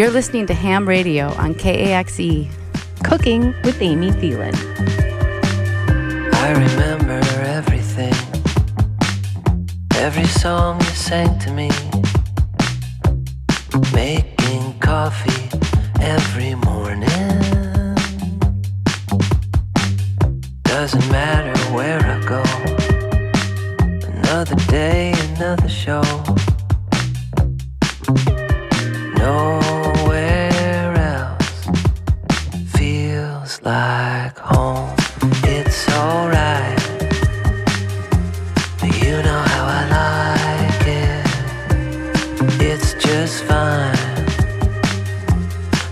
You're listening to Ham Radio on KAXE. Cooking with Amy Thielen. I remember everything, every song you sang to me, making coffee every morning. Doesn't matter where I go, another day, another show. Nowhere else feels like home. It's alright, but you know how I like it. It's just fine,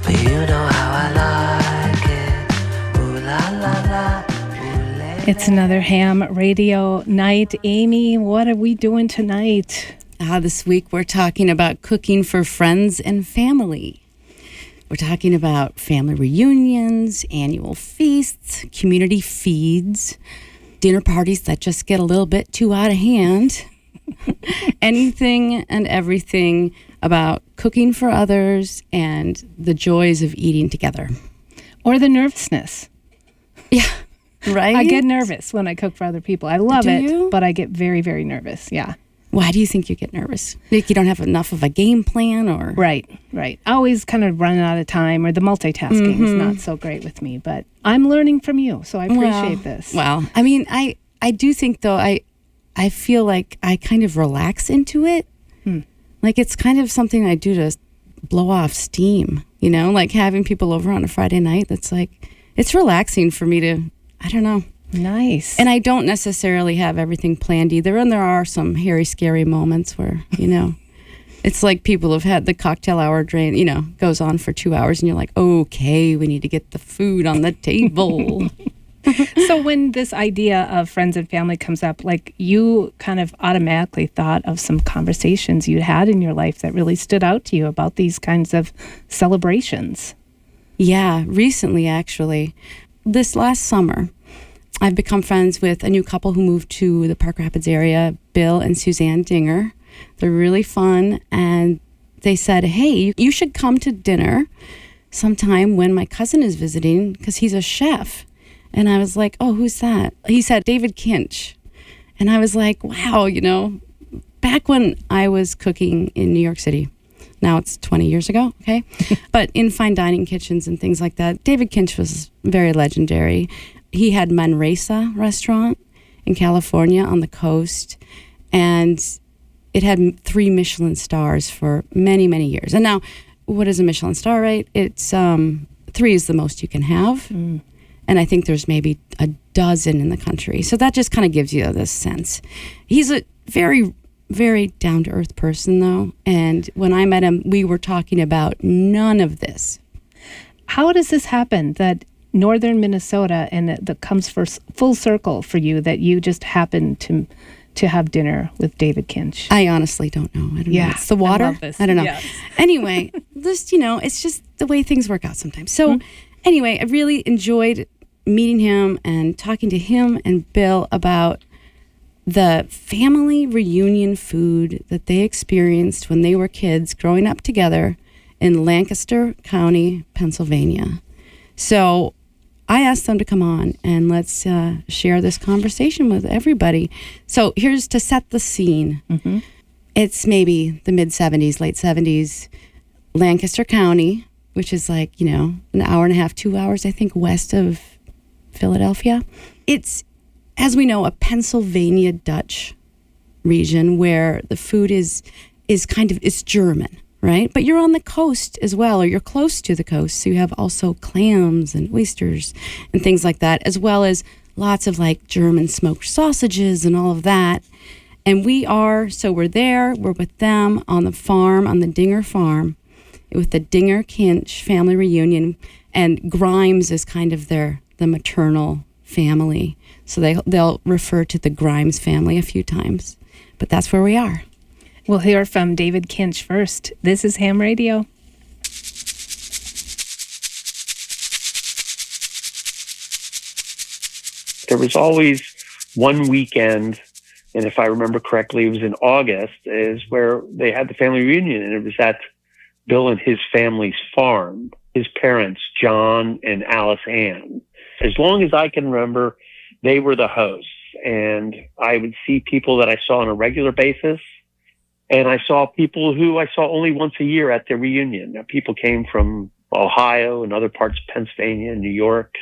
but you know how I like it. Ooh la la la. Ooh, la, It's another Ham Radio night. Amy, what are we doing tonight? This week we're talking about cooking for friends and family. We're talking about family reunions, annual feasts, community feeds, dinner parties that just get a little bit too out of hand. Anything and everything about cooking for others and the joys of eating together. Or the nervousness. Yeah, right? I get nervous when I cook for other people. I love Do it, you? but I get very, very nervous. Yeah. Why do you think you get nervous? Like you don't have enough of a game plan or? Right. I always kind of run out of time, or the multitasking is not so great with me, but I'm learning from you, so I appreciate this. Well, I mean, I do think though, I feel like I kind of relax into it. Like it's kind of something I do to blow off steam, you know, like having people over on a Friday night. That's like, it's relaxing for me to, I don't know. Nice. And I don't necessarily have everything planned either. And there are some hairy, scary moments where, you know, it's like people have had the cocktail hour drain, you know, goes on for 2 hours and you're like, okay, we need to get the food on the table. So when this idea of friends and family comes up, like you kind of automatically thought of some conversations you had in your life that really stood out to you about these kinds of celebrations. Yeah, recently, actually. This last summer, I've become friends with a new couple who moved to the Park Rapids area, Bill and Suzanne Dinger. They're really fun, and they said, hey, you should come to dinner sometime when my cousin is visiting, because he's a chef. And I was like, oh, who's that? He said, David Kinch. And I was like, wow, you know, back when I was cooking in New York City, now it's 20 years ago, okay? But in fine dining kitchens and things like that, David Kinch was very legendary. He had Manresa restaurant in California on the coast, and it had 3 Michelin stars for many, many years. And now, what is a Michelin star, right? It's 3 is the most you can have. And I think there's maybe a dozen in the country. So that just kind of gives you this sense. He's a very, very down-to-earth person, though. And when I met him, we were talking about none of this. How does this happen that northern Minnesota and that comes full circle for you, that you just happen to have dinner with David Kinch? I honestly don't know. I don't know. It's the water. I love this. I don't know. Yes. Anyway, just, you know, it's just the way things work out sometimes. So anyway, I really enjoyed meeting him and talking to him and Bill about the family reunion food that they experienced when they were kids growing up together in Lancaster County, Pennsylvania. So I asked them to come on and let's share this conversation with everybody. So here's to set the scene. It's maybe the mid-70s, late 70s, Lancaster County, which is like, you know, an hour and a half, 2 hours, I think, west of Philadelphia. It's, as we know, a Pennsylvania Dutch region where the food is kind of, it's German, right? But you're on the coast as well, or you're close to the coast. So you have also clams and oysters and things like that, as well as lots of like German smoked sausages and all of that. And we're there, we're with them on the farm, on the Dinger farm, with the Dinger Kinch family reunion. And Grimes is kind of the maternal family. So they'll refer to the Grimes family a few times. But that's where we are. We'll hear from David Kinch first. This is Ham Radio. There was always one weekend, and if I remember correctly, it was in August, is where they had the family reunion, and it was at Bill and his family's farm, his parents, John and Alice Ann. As long as I can remember, they were the hosts. And I would see people that I saw on a regular basis. And I saw people who I saw only once a year at the reunion. Now, people came from Ohio and other parts of Pennsylvania and New York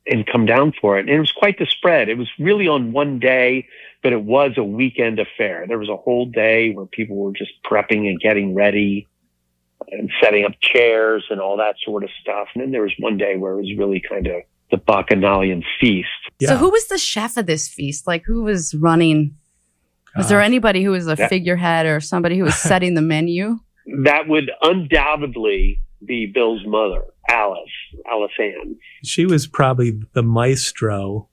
and come down for it. And it was quite the spread. It was really on one day, but it was a weekend affair. There was a whole day where people were just prepping and getting ready and setting up chairs and all that sort of stuff. And then there was one day where it was really kind of the Bacchanalian feast. So who was the chef of this feast? Like, who was running? Was there anybody who was a figurehead or somebody who was setting the menu? That would undoubtedly be Bill's mother, Alice Ann. She was probably the maestro,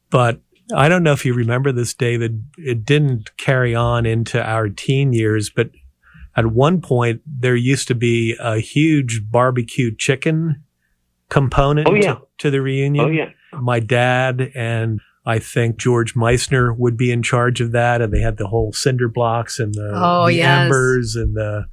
but I don't know if you remember this, David. It didn't carry on into our teen years, but at one point there used to be a huge barbecue chicken component to the reunion. Oh, yeah. My dad and I think George Meissner would be in charge of that, and they had the whole cinder blocks and the embers and the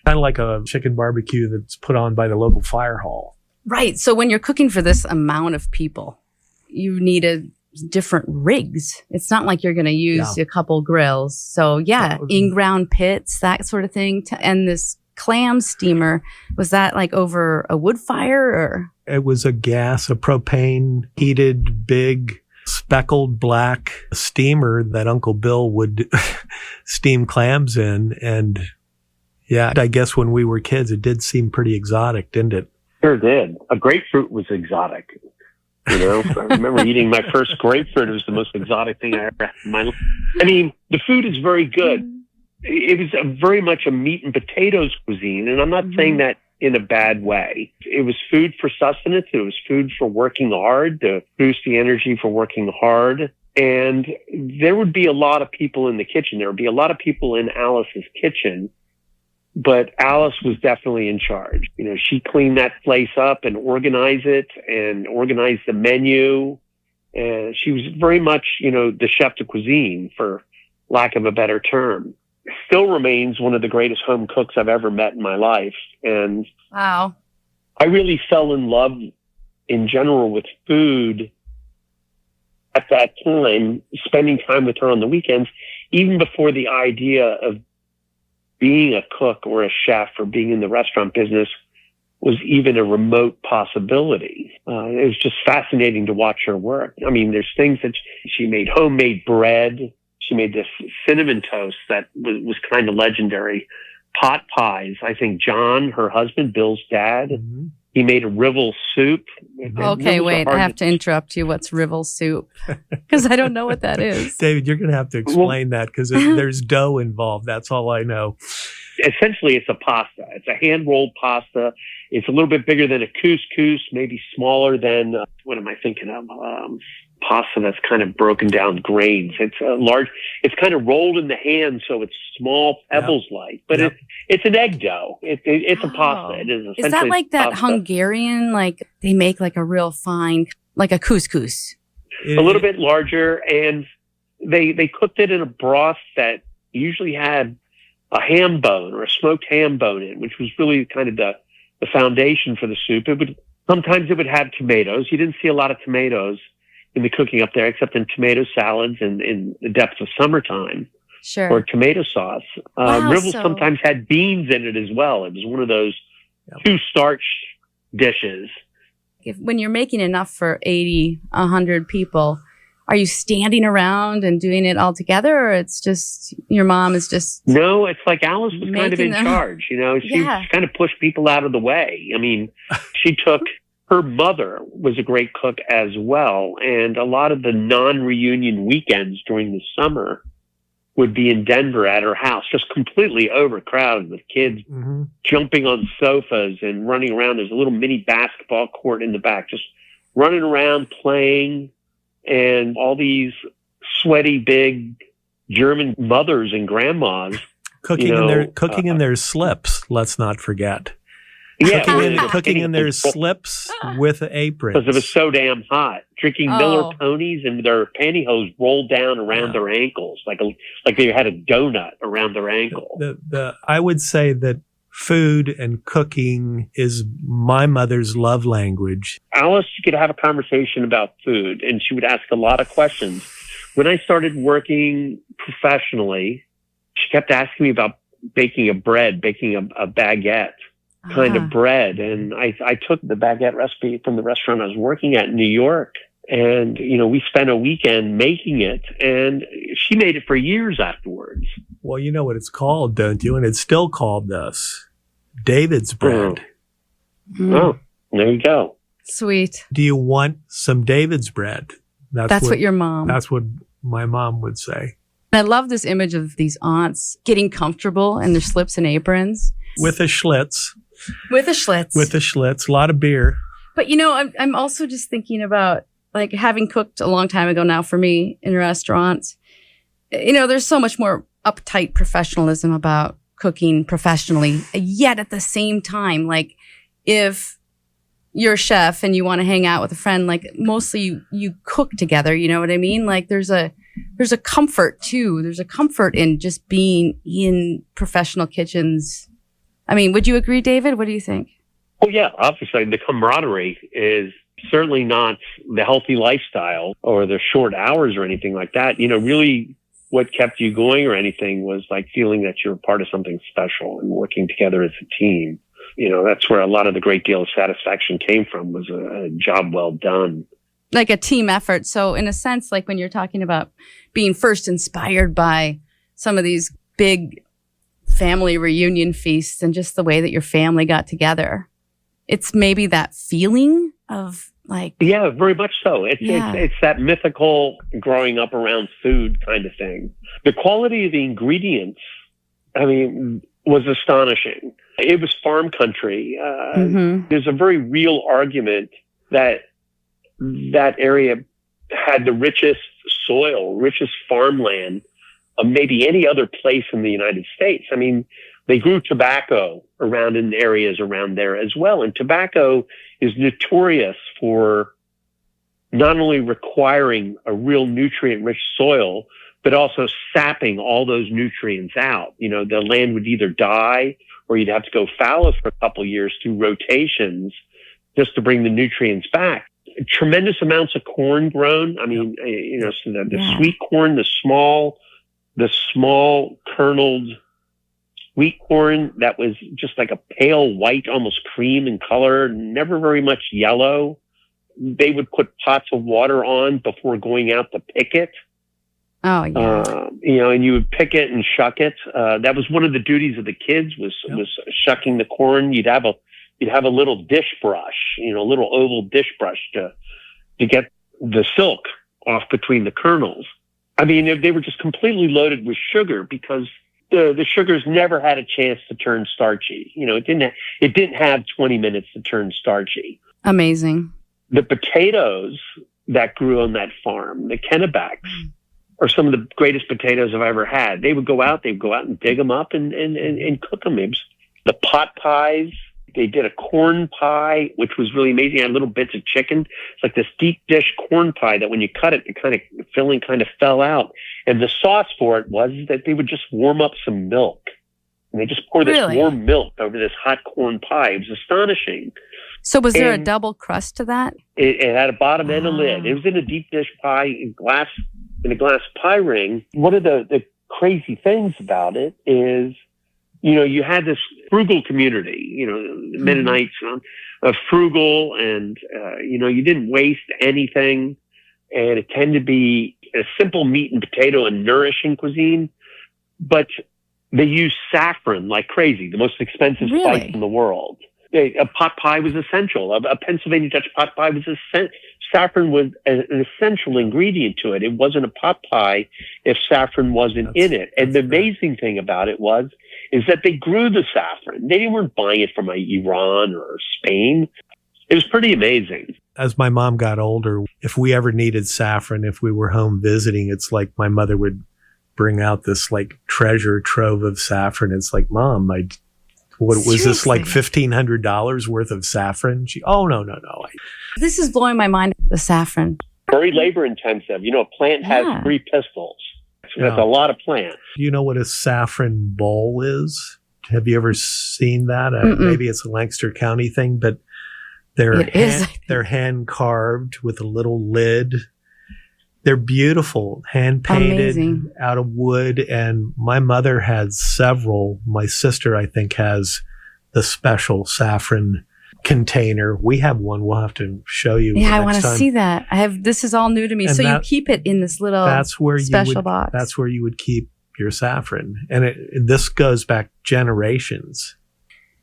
kind of like a chicken barbecue that's put on by the local fire hall. Right. So when you're cooking for this amount of people, you needed different rigs. It's not like you're going to use a couple grills. So in-ground pits, that sort of thing. And this clam steamer, was that like over a wood fire or? It was a propane heated, big, speckled black steamer that Uncle Bill would steam clams in. And I guess when we were kids, it did seem pretty exotic, didn't it? Sure did. A grapefruit was exotic. You know, I remember eating my first grapefruit. It was the most exotic thing I ever had in my life. I mean, the food is very good. It was very much a meat and potatoes cuisine. And I'm not saying that in a bad way. It was food for sustenance. It was food for working hard, to boost the energy for working hard. And there would be a lot of people in the kitchen. There would be a lot of people in Alice's kitchen, but Alice was definitely in charge. You know, she cleaned that place up and organized it and organized the menu. And she was very much, you know, the chef de cuisine, for lack of a better term. Still remains one of the greatest home cooks I've ever met in my life. And wow, I really fell in love in general with food at that time, spending time with her on the weekends, even before the idea of being a cook or a chef or being in the restaurant business was even a remote possibility. It was just fascinating to watch her work. I mean, there's things that she made homemade bread. She made this cinnamon toast that was kind of legendary. Pot pies. I think John, her husband, Bill's dad, he made a Rivell soup. Okay, wait, I have to interrupt you. What's Rivell soup? Because I don't know what that is. David, you're going to have to explain that because there's dough involved. That's all I know. Essentially, it's a pasta. It's a hand-rolled pasta. It's a little bit bigger than a couscous, maybe smaller than, what am I thinking of? Pasta that's kind of broken down grains. It's it's kind of rolled in the hand, so it's small pebbles-like, but it's an egg dough. It's a pasta. It is that like that pasta. Hungarian, like they make like a real fine, like a couscous? A little bit larger, and they cooked it in a broth that usually had a ham bone or a smoked ham bone in, which was really kind of the foundation for the soup. Sometimes it would have tomatoes. You didn't see a lot of tomatoes in the cooking up there, except in tomato salads and in the depths of summertime. Sure. Or tomato sauce. Rivell sometimes had beans in it as well. It was one of those two starch dishes. When you're making enough for 80, 100 people, are you standing around and doing it all together, or it's just your mom is just... No, it's like Alice was kind of in charge. You know, she kind of pushed people out of the way. I mean, she took... Her mother was a great cook as well, and a lot of the non-reunion weekends during the summer would be in Denver at her house, just completely overcrowded with kids jumping on sofas and running around. There's a little mini basketball court in the back, just running around playing, and all these sweaty, big German mothers and grandmas cooking in their slips. Let's not forget. Yeah, cooking in their slips with aprons. Because it was so damn hot. Drinking Miller ponies and their pantyhose rolled down around their ankles, like they had a donut around their ankle. I would say that food and cooking is my mother's love language. Alice could have a conversation about food, and she would ask a lot of questions. When I started working professionally, she kept asking me about baking a baguette kind of bread. And I took the baguette recipe from the restaurant I was working at in New York. And, we spent a weekend making it, and she made it for years afterwards. Well, you know what it's called, don't you? And it's still called this. David's bread. Oh, there you go. Sweet. Do you want some David's bread? That's what your mom. That's what my mom would say. I love this image of these aunts getting comfortable in their slips and aprons. With a Schlitz. With a Schlitz. A lot of beer. But, I'm also just thinking about, like, having cooked a long time ago now for me in restaurants. There's so much more uptight professionalism about cooking professionally. Yet at the same time, like, if you're a chef and you want to hang out with a friend, like, mostly you cook together. You know what I mean? Like, there's a comfort too. There's a comfort in just being in professional kitchens. I mean, would you agree, David? What do you think? Oh, yeah. Obviously, the camaraderie is certainly not the healthy lifestyle or the short hours or anything like that. Really what kept you going or anything was like feeling that you're part of something special and working together as a team. That's where a lot of the great deal of satisfaction came from, was a job well done. Like a team effort. So in a sense, like when you're talking about being first inspired by some of these big family reunion feasts and just the way that your family got together, it's maybe that feeling of like... Yeah, very much so. It's that mythical growing up around food kind of thing. The quality of the ingredients, was astonishing. It was farm country. There's a very real argument that area had the richest soil, richest farmland of maybe any other place in the United States. They grew tobacco around in areas around there as well. And tobacco is notorious for not only requiring a real nutrient-rich soil, but also sapping all those nutrients out. The land would either die or you'd have to go fallow for a couple of years through rotations just to bring the nutrients back. Tremendous amounts of corn grown. So the sweet corn, the small kerneled wheat corn that was just like a pale white, almost cream in color, never very much yellow. They would put pots of water on before going out to pick it. Oh, yeah. And you would pick it and shuck it. That was one of the duties of the kids was shucking the corn. You'd have a little dish brush, a little oval dish brush to get the silk off between the kernels. They were just completely loaded with sugar because the sugars never had a chance to turn starchy. It didn't have 20 minutes to turn starchy. Amazing. The potatoes that grew on that farm, the Kennebecks, are some of the greatest potatoes I've ever had. They'd go out and dig them up and cook them. It was the pot pies. They did a corn pie, which was really amazing. It had little bits of chicken. It's like this deep dish corn pie that when you cut it, the kind of filling kind of fell out. And the sauce for it was that they would just warm up some milk. And they just pour this warm milk over this hot corn pie. It was astonishing. So was there a double crust to that? It had a bottom and a lid. It was in a deep dish pie in a glass pie ring. One of the crazy things about it is, you had this frugal community, the Mennonites, frugal, and, you didn't waste anything. And it tended to be a simple meat and potato and nourishing cuisine. But they used saffron like crazy, the most expensive spice in the world. A pot pie was essential. A Pennsylvania Dutch pot pie was essential. Saffron was an essential ingredient to it. It wasn't a pot pie if saffron wasn't in it. And the amazing thing about it is that they grew the saffron. They weren't buying it from Iran or Spain. It was pretty amazing. As my mom got older, if we ever needed saffron, if we were home visiting, it's like my mother would bring out this like treasure trove of saffron. It's like, Mom, what was this, like $1,500 worth of saffron? No. This is blowing my mind, the saffron. Very labor intensive. A plant has 3 pistils. So that's a lot of plants. Do you know what a saffron bowl is? Have you ever seen that? Maybe it's a Lancaster County thing, but It is. they're hand carved with a little lid. They're beautiful, hand painted Amazing. out of wood. And my mother has several. My sister, I think, has the special saffron container. We have one. We'll have to show you. Yeah, I next want to time. see that. This is all new to me. And So you that- keep it in this little That's where special you would, box. That's where you would keep your saffron. And this goes back generations.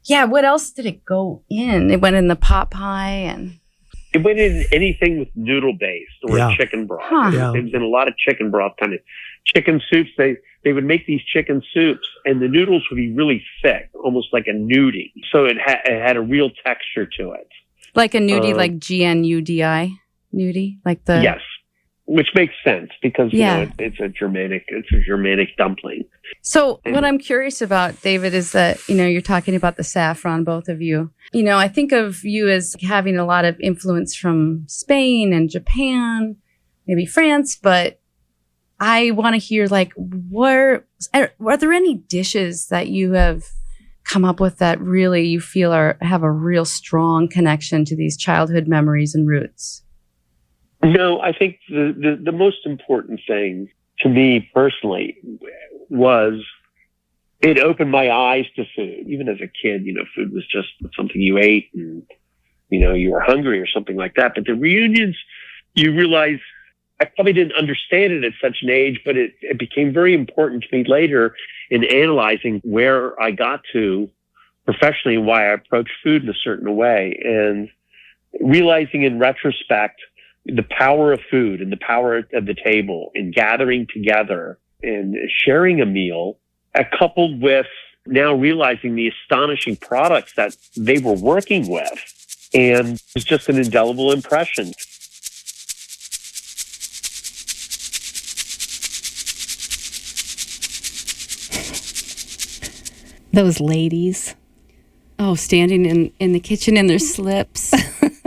Yeah, what else did it go in? It went in the pot pie and It went in anything with noodle based or Yeah. chicken broth. Huh. Yeah. It was in a lot of chicken broth kind of chicken soups. They would make these chicken soups, and the noodles would be really thick, almost like a nudie. So it had a real texture to it. like a nudie, like GNUDI, nudie, like the Yes, which makes sense because Yeah. you know it's a Germanic dumpling. So what I'm curious about, David, is that, you're talking about the saffron, both of you. I think of you as having a lot of influence from Spain and Japan, maybe France, but I want to hear, are there any dishes that you have come up with that really you feel have a real strong connection to these childhood memories and roots? No, I think the most important thing to me personally was it opened my eyes to food. Even as a kid, food was just something you ate and, you were hungry or something like that. But the reunions, you realize I probably didn't understand it at such an age, but it became very important to me later in analyzing where I got to professionally and why I approached food in a certain way. And realizing in retrospect the power of food and the power of the table and gathering together and sharing a meal, coupled with now realizing the astonishing products that they were working with. And it was just an indelible impression. Those ladies. Oh, standing in the kitchen in their slips,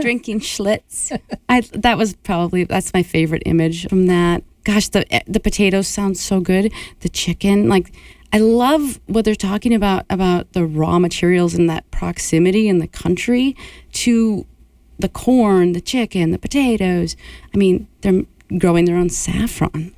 drinking Schlitz. That's my favorite image from that. Gosh, the potatoes sound so good. The chicken, I love what they're talking about the raw materials and that proximity in the country to the corn, the chicken, the potatoes. I mean, they're growing their own saffron.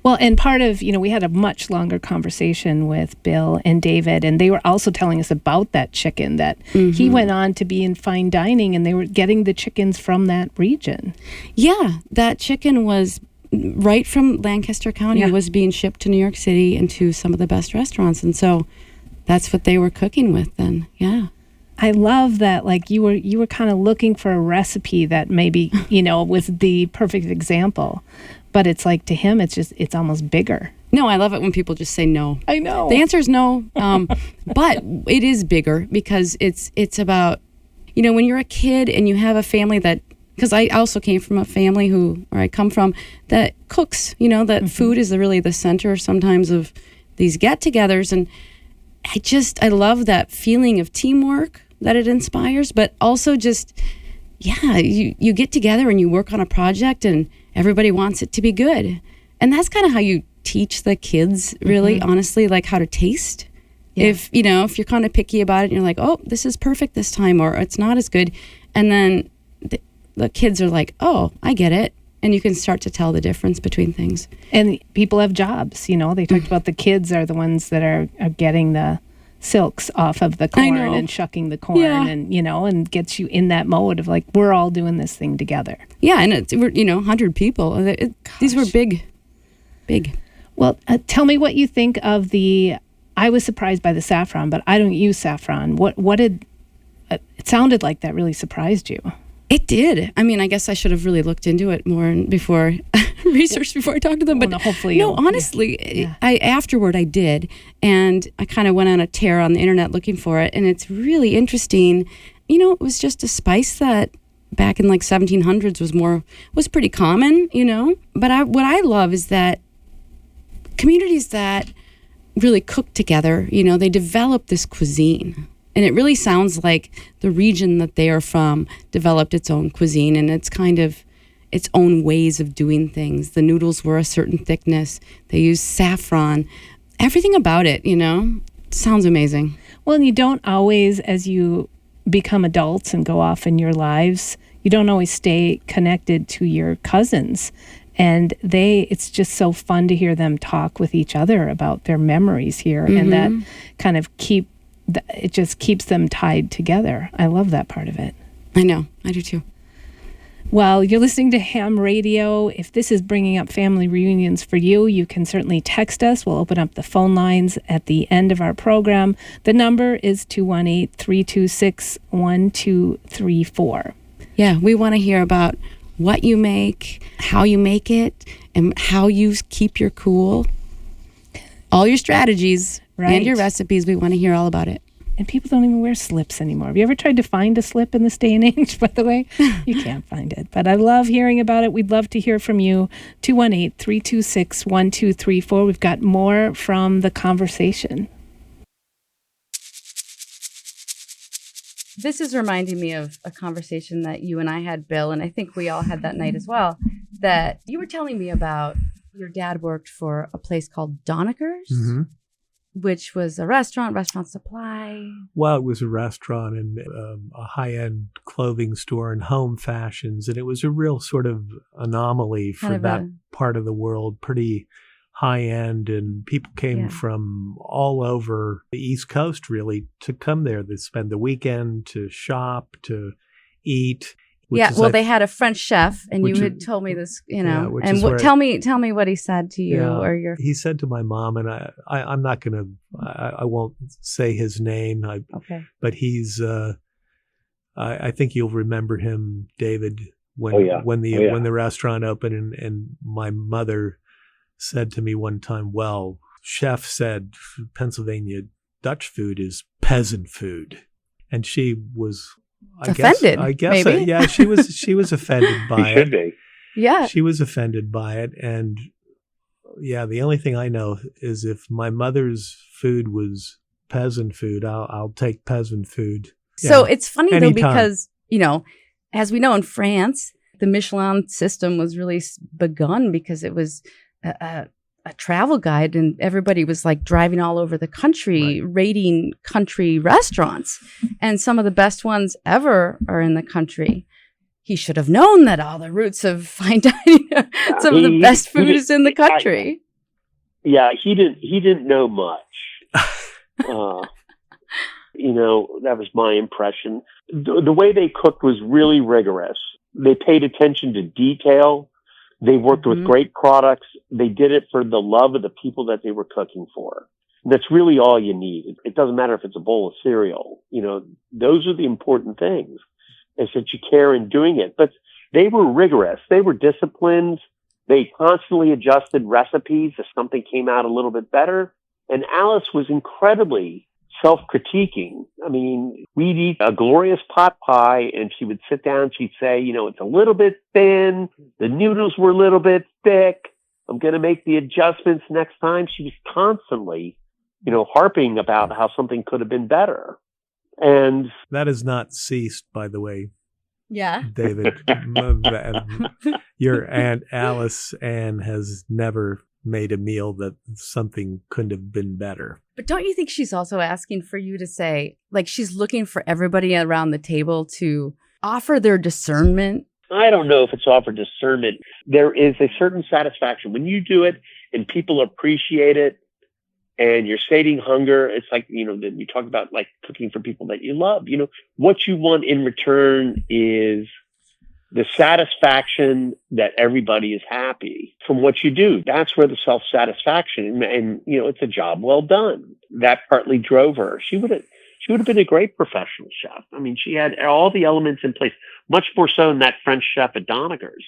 Well, and part of, we had a much longer conversation with Bill and David, and they were also telling us about that chicken that he went on to be in fine dining, and they were getting the chickens from that region. Yeah, that chicken was right from Lancaster County. Yeah. It was being shipped to New York City and to some of the best restaurants. And so that's what they were cooking with then. Yeah. I love that, you were kind of looking for a recipe that maybe, was the perfect example. But it's to him, it's almost bigger. No, I love it when people just say no. I know. The answer is no. But it is bigger because it's about, when you're a kid and you have a family because I also came from a family I come from, that cooks, that food is really the center sometimes of these get-togethers. And I love that feeling of teamwork that it inspires, but also just, you get together and you work on a project and everybody wants it to be good. And that's kind of how you teach the kids, really, honestly, how to taste. Yeah. If you're kind of picky about it and you're like, oh, this is perfect this time, or it's not as good. And then the kids are like, oh, I get it. And you can start to tell the difference between things. And people have jobs, they talked about the kids are the ones that are getting the silks off of the corn and shucking the corn and, and gets you in that mode of we're all doing this thing together. Yeah. And we're 100 people. These were big. Well, tell me what you think of I was surprised by the saffron, but I don't use saffron. What did, it sounded like that really surprised you. It did. I mean, I guess I should have really looked into it more before researched before I talked to them. But hopefully, honestly, afterward I did, and I kind of went on a tear on the internet looking for it, and it's really interesting. It was just a spice that back in 1700s was pretty common. But what I love is that communities that really cook together, they develop this cuisine. And it really sounds like the region that they are from developed its own cuisine and it's kind of its own ways of doing things. The noodles were a certain thickness. They used saffron. Everything about it, sounds amazing. Well, and you don't always, as you become adults and go off in your lives, you don't always stay connected to your cousins. And it's just so fun to hear them talk with each other about their memories here. And that kind of it just keeps them tied together. I love that part of it. I know. I do too. Well, you're listening to Ham Radio. If this is bringing up family reunions for you, you can certainly text us. We'll open up the phone lines at the end of our program. The number is 218-326-1234. Yeah, we want to hear about what you make, how you make it, and how you keep your cool. All your strategies and your recipes. We want to hear all about it. And people don't even wear slips anymore. Have you ever tried to find a slip in this day and age, by the way? You can't find it. But I love hearing about it. We'd love to hear from you. 218-326-1234. We've got more from the conversation. This is reminding me of a conversation that you and I had, Bill, and I think we all had that night as well, that you were telling me about your dad worked for a place called Doniger's. Mm-hmm. Which was a restaurant supply. Well, it was a restaurant and a high-end clothing store and home fashions. And it was a real sort of anomaly for that part of the world, pretty high-end. And people came from all over the East Coast, really, to come there to spend the weekend, to shop, to eat. They had a French chef, and you had told me this, and tell me what he said to you He said to my mom, and I'm not gonna, I won't say his name. But he's, I think you'll remember him, David, when the restaurant opened, and my mother said to me one time, "Well, chef said Pennsylvania Dutch food is peasant food," and she was. Offended, I guess. Maybe. She was offended by it. Should be. Yeah. She was offended by it. And the only thing I know is if my mother's food was peasant food, I'll take peasant food. So it's funny Anytime. Though, because, as we know in France, the Michelin system was really begun because it was a travel guide, and everybody was like driving all over the country, rating country restaurants. And some of the best ones ever are in the country. He should have known that all the roots of fine dining, some of the best food is in the country. He didn't know much. That was my impression. The way they cooked was really rigorous. They paid attention to detail. They worked with great products. They did it for the love of the people that they were cooking for. That's really all you need. It doesn't matter if it's a bowl of cereal. Those are the important things, is that you care in doing it. But they were rigorous. They were disciplined. They constantly adjusted recipes if something came out a little bit better. And Alice was incredibly self-critiquing. I mean, we'd eat a glorious pot pie and she would sit down, she'd say, it's a little bit thin. The noodles were a little bit thick. I'm going to make the adjustments next time. She was constantly, harping about how something could have been better. And that has not ceased, by the way. Yeah. David, your Aunt Alice Ann has never made a meal that something couldn't have been better. But don't you think she's also asking for you to say, like, she's looking for everybody around the table to offer their discernment? I don't know if it's offered discernment. There is a certain satisfaction when you do it and people appreciate it and you're sating hunger. It's like, that you talk about like cooking for people that you love. What you want in return is the satisfaction that everybody is happy from what you do. That's where the self-satisfaction and it's a job well done. That partly drove her. She would have been a great professional chef. I mean, she had all the elements in place, much more so than that French chef at Doniger's.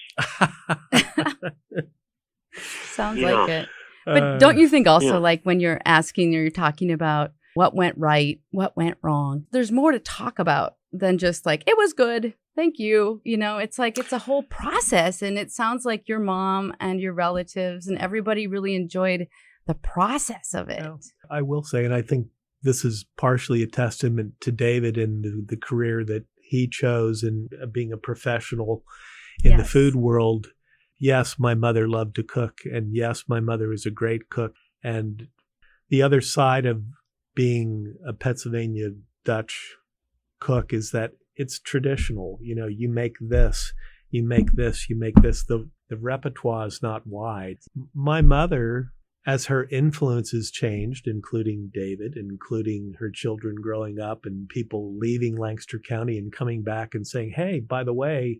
Sounds like it. But don't you think also like when you're asking or you're talking about what went right, what went wrong, there's more to talk about than just like, it was good. Thank you. It's like, it's a whole process. And it sounds like your mom and your relatives and everybody really enjoyed the process of it. I will say, and I think this is partially a testament to David and the career that he chose in being a professional in the food world. Yes, my mother loved to cook. And yes, my mother is a great cook. And the other side of being a Pennsylvania Dutch cook is that it's traditional. You know, you make this, you make this, you make this. The repertoire is not wide. My mother, as her influences changed, including David, including her children growing up and people leaving Lancaster County and coming back and saying, hey, by the way,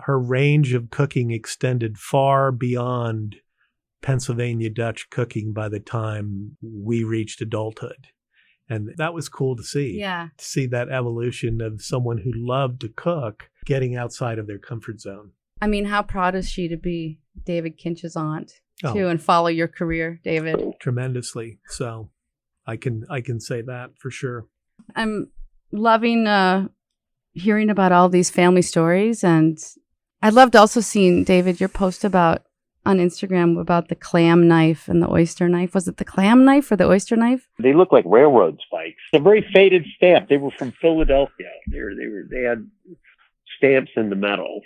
her range of cooking extended far beyond Pennsylvania Dutch cooking by the time we reached adulthood. And that was cool to see. Yeah. To see that evolution of someone who loved to cook getting outside of their comfort zone. I mean, how proud is she to be David Kinch's aunt Oh. too, and follow your career, David? Tremendously. So I can say that for sure. I'm loving hearing about all these family stories, and I loved also seeing, David, your post about on Instagram about the clam knife and the oyster knife. Was it the clam knife or the oyster knife? They look like railroad spikes. A very faded stamp. They were from Philadelphia. They had stamps in the metal.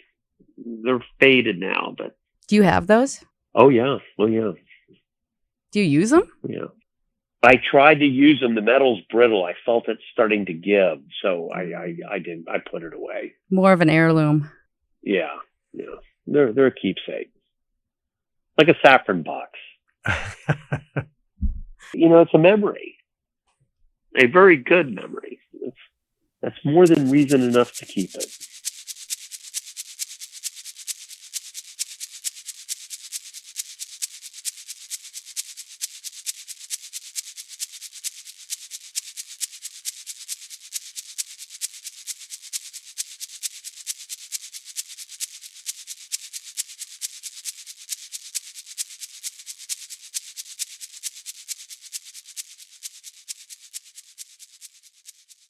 They're faded now, but Do you have those? oh yeah. Do you use them? Yeah. I tried to use them. The metal's brittle. I felt it starting to give, so I didn't. I put it away. More of an heirloom. Yeah. They're a keepsake, like a saffron box. It's a memory, a very good memory. That's more than reason enough to keep it.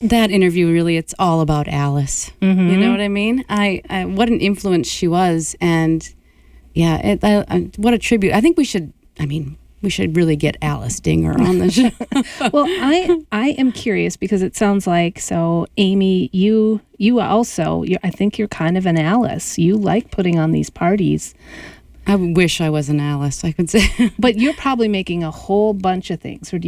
That interview, really, it's all about Alice. Mm-hmm. You know what I mean? I what an influence she was, and yeah, what a tribute. I think we should really get Alice Dinger on the show. Well, I am curious because it sounds like, so Amy, you also, I think you're kind of an Alice. You like putting on these parties. I wish I was an Alice, I could say. But you're probably making a whole bunch of things. Or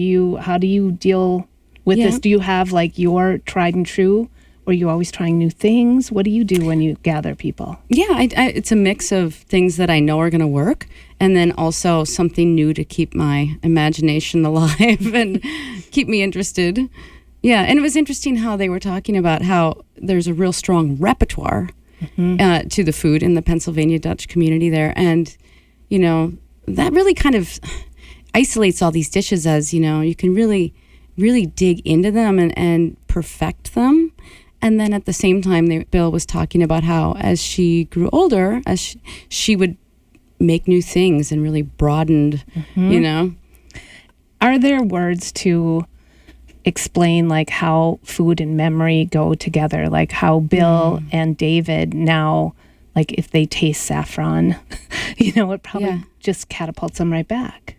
how do you deal with Yeah. this? Do you have like your tried and true, or are you always trying new things? What do you do when you gather people? Yeah, it's a mix of things that I know are going to work, and then also something new to keep my imagination alive and keep me interested. Yeah, and it was interesting how they were talking about how there's a real strong repertoire to the food in the Pennsylvania Dutch community there. And, that really kind of isolates all these dishes as, you can really, really dig into them and perfect them. And then at the same time, Bill was talking about how as she grew older, as she would make new things and really broadened, Are there words to explain like how food and memory go together? Like how Bill and David now, like if they taste saffron, it probably just catapults them right back.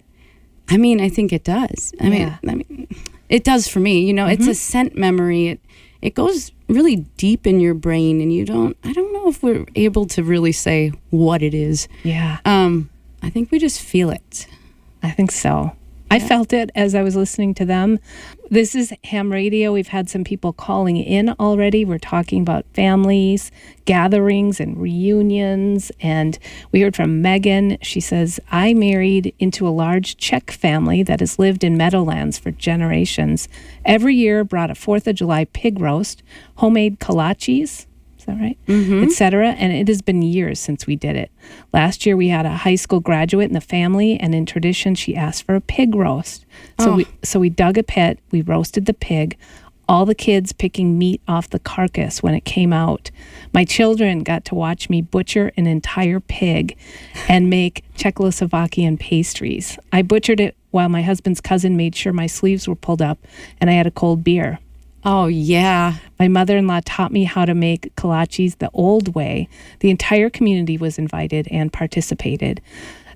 I mean, I think it does. I mean, it does for me. It's a scent memory. It goes really deep in your brain, and I don't know if we're able to really say what it is. Yeah. I think we just feel it. I think so. I felt it as I was listening to them. This is Ham Radio. We've had some people calling in already. We're talking about families, gatherings, and reunions. And we heard from Megan. She says, I married into a large Czech family that has lived in Meadowlands for generations. Every year brought a 4th of July pig roast, homemade kolaches. Is that right? Etc. And it has been years since we did it. Last year we had a high school graduate in the family, and in tradition she asked for a pig roast. So we dug a pit, we roasted the pig, all the kids picking meat off the carcass when it came out. My children got to watch me butcher an entire pig and make Czechoslovakian pastries. I butchered it while my husband's cousin made sure my sleeves were pulled up, and I had a cold beer. Oh, yeah. My mother-in-law taught me how to make kolaches the old way. The entire community was invited and participated.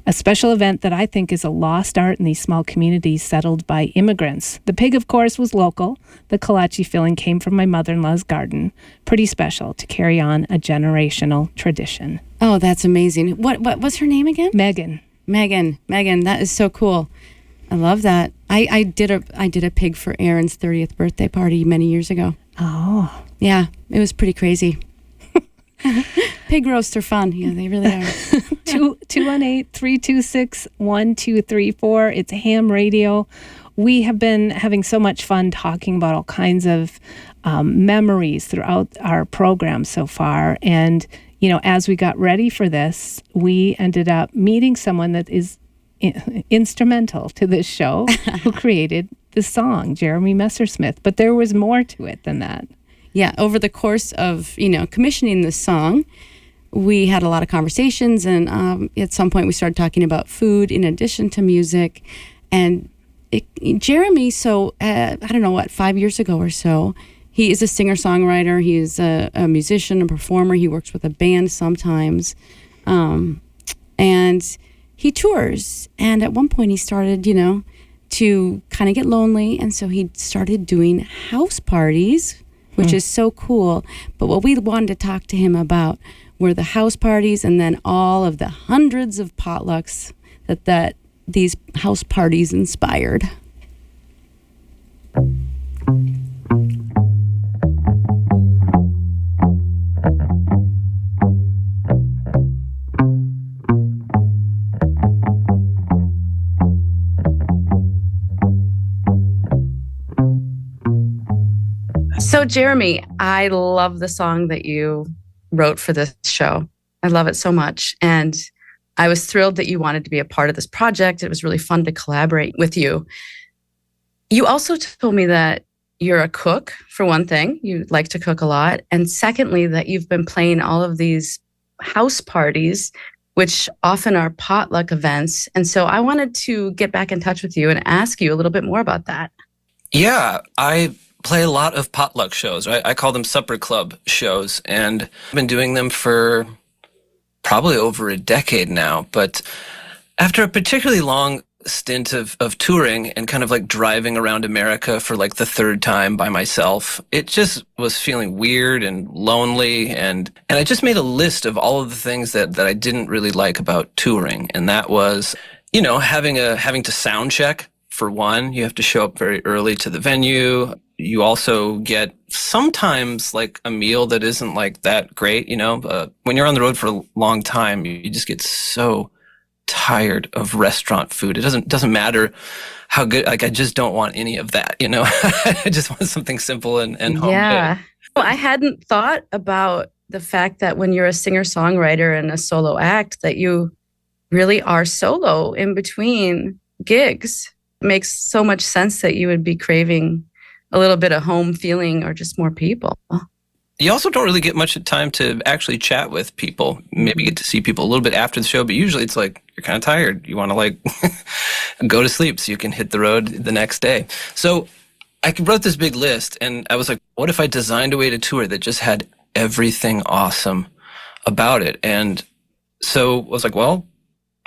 A special event that I think is a lost art in these small communities settled by immigrants. The pig, of course, was local. The kolache filling came from my mother-in-law's garden. Pretty special to carry on a generational tradition. Oh, that's amazing. What's her name again? Megan. Megan, that is so cool. I love that. I did a pig for Aaron's 30th birthday party many years ago. Oh. Yeah, it was pretty crazy. Pig roasts are fun. Yeah, they really are. 218-326-1234. It's Ham Radio. We have been having so much fun talking about all kinds of memories throughout our program so far. And, you know, as we got ready for this, we ended up meeting someone that is instrumental to this show who created the song, Jeremy Messersmith. But there was more to it than that. Yeah, over the course of, commissioning this song, we had a lot of conversations, and at some point we started talking about food in addition to music. And Jeremy, I don't know, 5 years ago or so, he is a singer-songwriter. He is a musician, a performer. He works with a band sometimes. And he tours. And at one point he started, to kind of get lonely. And so he started doing house parties, which is so cool. But what we wanted to talk to him about were the house parties and then all of the hundreds of potlucks that these house parties inspired. So, Jeremy, I love the song that you wrote for this show. I love it so much. And I was thrilled that you wanted to be a part of this project. It was really fun to collaborate with you. You also told me that you're a cook, for one thing. You like to cook a lot. And secondly, that you've been playing all of these house parties, which often are potluck events. And so I wanted to get back in touch with you and ask you a little bit more about that. Yeah, I play a lot of potluck shows. Right? I call them supper club shows, and I've been doing them for probably over a decade now. But after a particularly long stint of touring and kind of like driving around America for like the third time by myself, it just was feeling weird and lonely. And I just made a list of all of the things that I didn't really like about touring. And that was, having to sound check. For one, you have to show up very early to the venue. You also get sometimes like a meal that isn't like that great, when you're on the road for a long time, you just get so tired of restaurant food. It doesn't matter how good, like I just don't want any of that, I just want something simple and homemade. Yeah. Well, I hadn't thought about the fact that when you're a singer-songwriter and a solo act, that you really are solo in between gigs. It makes so much sense that you would be craving a little bit of home feeling or just more people. You also don't really get much time to actually chat with people, maybe get to see people a little bit after the show, but usually it's like you're kind of tired. You want to like go to sleep so you can hit the road the next day. So I wrote this big list and I was like, what if I designed a way to tour that just had everything awesome about it? And so I was like, well,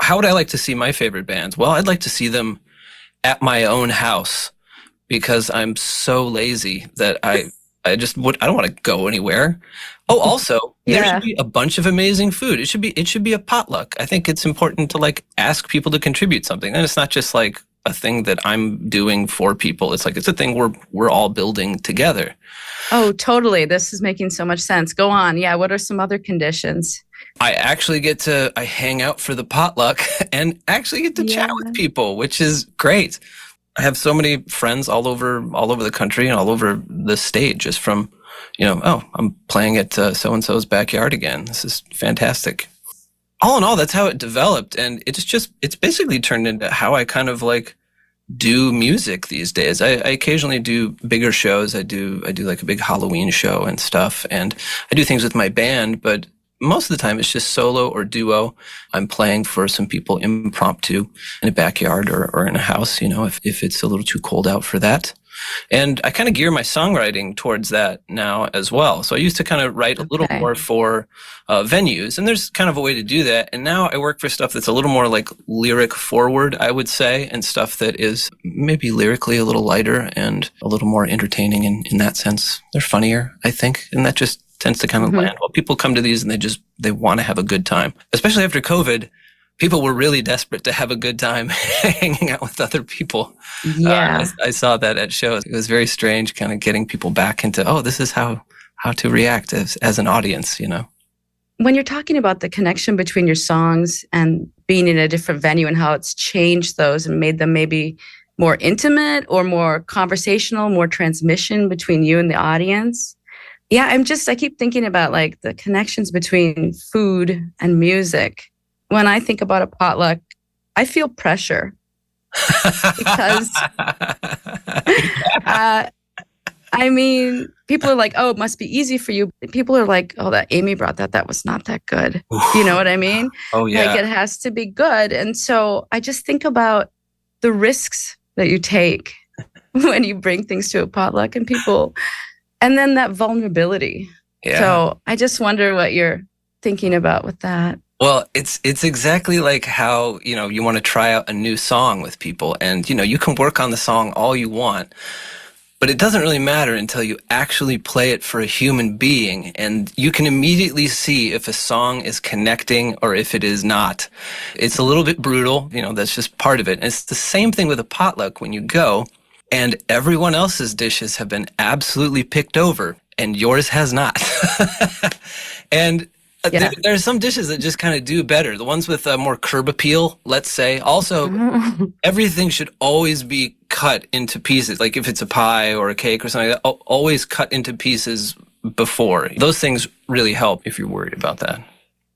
how would I like to see my favorite bands? Well, I'd like to see them at my own house because I'm so lazy that I don't want to go anywhere. Oh, also, there should be a bunch of amazing food. It should be a potluck. I think it's important to like ask people to contribute something. And it's not just like a thing that I'm doing for people. It's like, it's a thing we're all building together. Oh, totally. This is making so much sense. Go on. Yeah. What are some other conditions? I actually I hang out for the potluck and actually get to chat with people, which is great. I have so many friends all over the country and all over the state just from, I'm playing at so-and-so's backyard again. This is fantastic. All in all, that's how it developed. And it's basically turned into how I kind of like do music these days. I occasionally do bigger shows. I do like a big Halloween show and stuff. And I do things with my band, but most of the time it's just solo or duo. I'm playing for some people impromptu in a backyard or in a house, if it's a little too cold out for that. And I kind of gear my songwriting towards that now as well. So I used to kind of write a little more for venues, and there's kind of a way to do that. And now I work for stuff that's a little more like lyric forward, I would say, and stuff that is maybe lyrically a little lighter and a little more entertaining in that sense. They're funnier, I think, and that just tends to kind of land. Well, people come to these and they want to have a good time, especially after COVID. people were really desperate to have a good time hanging out with other people. Yeah. I saw that at shows. It was very strange, kind of getting people back into, oh, this is how to react as an audience, you know. When you're talking about the connection between your songs and being in a different venue and how it's changed those and made them maybe more intimate or more conversational, more transmission between you and the audience. Yeah, I keep thinking about like the connections between food and music. When I think about a potluck, I feel pressure because I mean, people are like, oh, it must be easy for you. People are like, oh, that Amy brought that was not that good. You know what I mean? Oh, yeah. Like it has to be good. And so I just think about the risks that you take when you bring things to a potluck and people, and then that vulnerability. Yeah. So I just wonder what you're thinking about with that. Well, it's exactly like how, you know, you want to try out a new song with people and, you know, you can work on the song all you want, but it doesn't really matter until you actually play it for a human being, and you can immediately see if a song is connecting or if it is not. It's a little bit brutal, you know, that's just part of it. And it's the same thing with a potluck when you go and everyone else's dishes have been absolutely picked over and yours has not. And there are some dishes that just kind of do better. The ones with more curb appeal, let's say. Also, everything should always be cut into pieces. Like if it's a pie or a cake or something, always cut into pieces before. Those things really help if you're worried about that.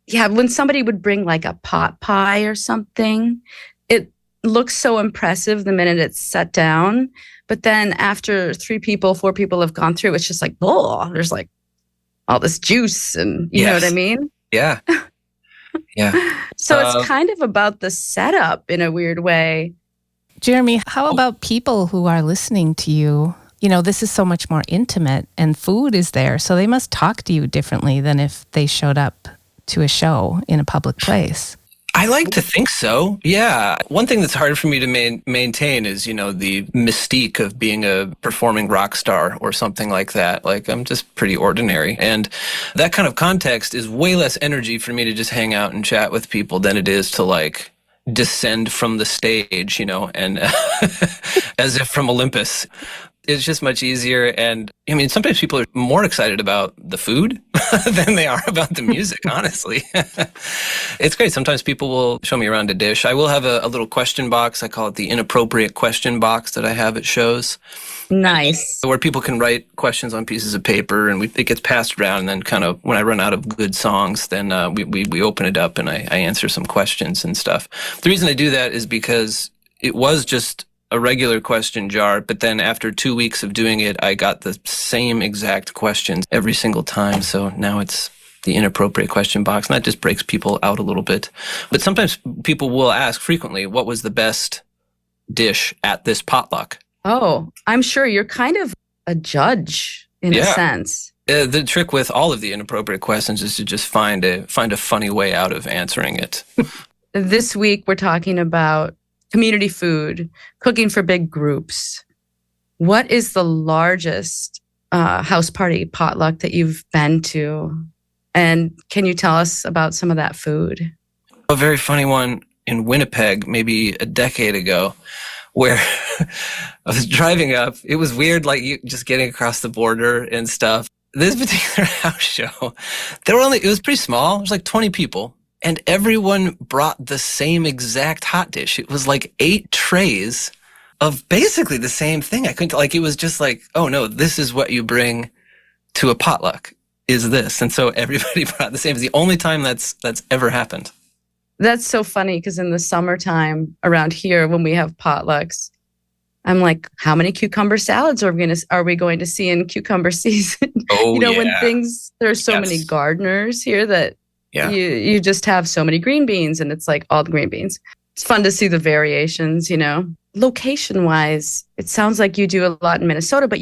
Yeah, when somebody would bring like a pot pie or something, it looks so impressive the minute it's set down. But then after 4 people have gone through, it's just like, oh, there's like all this juice and you know what I mean? Yeah. Yeah. So it's kind of about the setup in a weird way. Jeremy, how about people who are listening to you? You know, this is so much more intimate and food is there. So they must talk to you differently than if they showed up to a show in a public place. I like to think so. Yeah. One thing that's hard for me to maintain is, you know, the mystique of being a performing rock star or something like that. Like, I'm just pretty ordinary. And that kind of context is way less energy for me to just hang out and chat with people than it is to, like, descend from the stage, you know, and as if from Olympus. It's just much easier. And I mean, sometimes people are more excited about the food than they are about the music, honestly. It's great. Sometimes people will show me around a dish. I will have a little question box. I call it the inappropriate question box that I have at shows. Nice. Where people can write questions on pieces of paper and it gets passed around. And then kind of when I run out of good songs, then we open it up and I answer some questions and stuff. The reason I do that is because it was just a regular question jar, but then after 2 weeks of doing it, I got the same exact questions every single time. So now it's the inappropriate question box, and that just breaks people out a little bit. But sometimes people will ask frequently, what was the best dish at this potluck? Oh, I'm sure you're kind of a judge in a sense. The trick with all of the inappropriate questions is to just find a funny way out of answering it. This week, we're talking about community food, cooking for big groups. What is the largest house party potluck that you've been to? And can you tell us about some of that food? A very funny one in Winnipeg, maybe a decade ago, where I was driving up. It was weird, like just getting across the border and stuff. This particular house show, it was pretty small. It was like 20 people. And everyone brought the same exact hot dish. It was like 8 trays of basically the same thing. It was just like, oh no, this is what you bring to a potluck, is this. And so everybody brought the same. It's the only time that's ever happened. That's so funny because in the summertime around here, when we have potlucks, I'm like, how many cucumber salads are we going to see in cucumber season? Oh, you know, when there's so many gardeners here that you just have so many green beans, and it's like all the green beans. It's fun to see the variations, you know. Location-wise, it sounds like you do a lot in Minnesota, but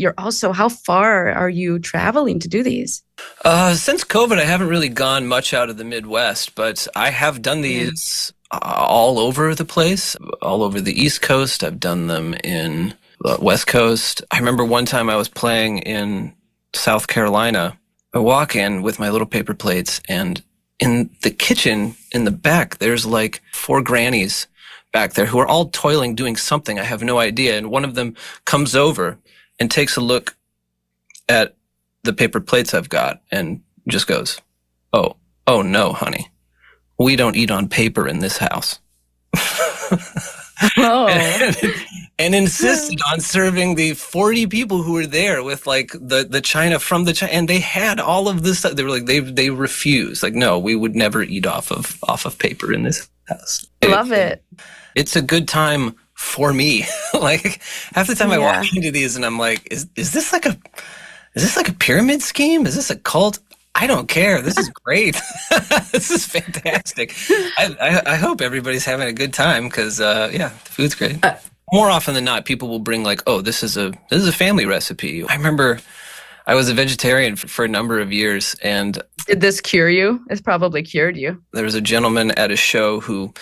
how far are you traveling to do these? Since COVID, I haven't really gone much out of the Midwest, but I have done these all over the place, all over the East Coast. I've done them in the West Coast. I remember one time I was playing in South Carolina. I walk in with my little paper plates, and in the kitchen in the back, there's like 4 grannies back there who are all toiling, doing something. I have no idea. And one of them comes over and takes a look at the paper plates I've got and just goes, oh no, honey. We don't eat on paper in this house. Oh. and insisted on serving the 40 people who were there with like the china from the China, and they had all of this stuff. They were like, they refused. Like, no, we would never eat off of paper in this house. Love it. It's a good time for me. Like half the time I walk into these and I'm like, is this like a pyramid scheme? Is this a cult? I don't care. This is great. This is fantastic. I hope everybody's having a good time because, the food's great. More often than not, people will bring like, oh, this is a family recipe. I remember I was a vegetarian for a number of years, and Did this cure you? It's probably cured you. there was a gentleman at a show who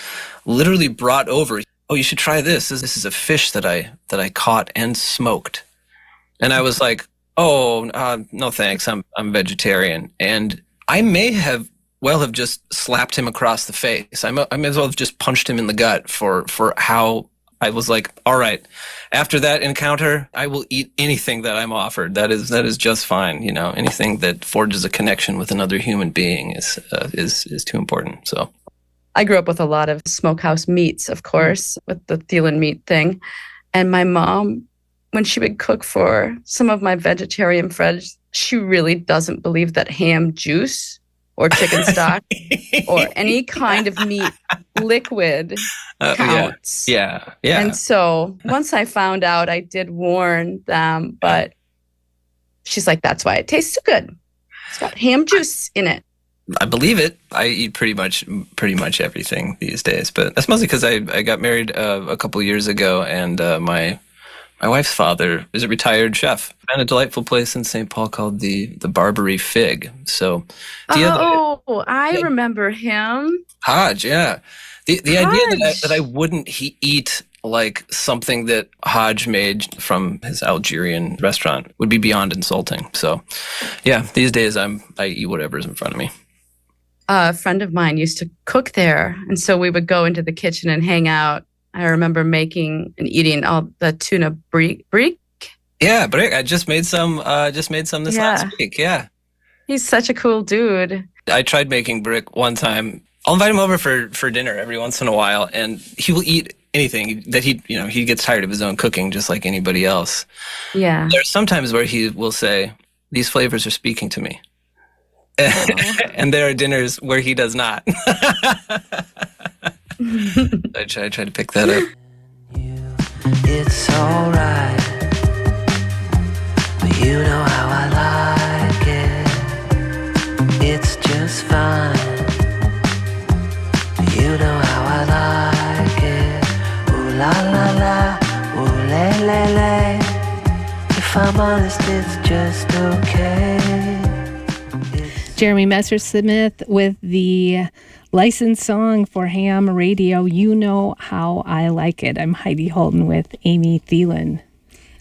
literally brought over, oh, you should try this. This is a fish that I caught and smoked. And I was like, oh, no thanks, I'm vegetarian. And I may have just slapped him across the face. I may as well have just punched him in the gut for how I was like, all right, after that encounter, I will eat anything that I'm offered. That is just fine. You know, anything that forges a connection with another human being is too important. So I grew up with a lot of smokehouse meats, of course, with the Thielen meat thing. And my mom, when she would cook for some of my vegetarian friends, she really doesn't believe that ham juice or chicken stock or any kind of meat liquid counts. Yeah. And so once I found out, I did warn them, but she's like, that's why it tastes so good. It's got ham juice in it. I believe it. I eat pretty much everything these days, but that's mostly because I got married a couple of years ago, and my wife's father is a retired chef. Found a delightful place in St. Paul called the Barbary Fig. So, I remember him. Hodge, yeah. The idea that I wouldn't eat like something that Hodge made from his Algerian restaurant would be beyond insulting. So, yeah, these days I eat whatever's in front of me. A friend of mine used to cook there, and so we would go into the kitchen and hang out. I remember making and eating all the tuna brick. Yeah, brick. I just made some this last week. Yeah. He's such a cool dude. I tried making brick one time. I'll invite him over for dinner every once in a while, and he will eat anything that he gets tired of his own cooking just like anybody else. Yeah. There's sometimes where he will say, these flavors are speaking to me. And there are dinners where he does not. I try to pick that up. It's alright, but you know how I like it. It's just fine, but you know how I like it. Ooh la la la, ooh le le le. If I'm honest, it's just okay. Jeremy Messersmith with the licensed song for Ham Radio, You Know How I Like It. I'm Heidi Holden with Amy Thielen.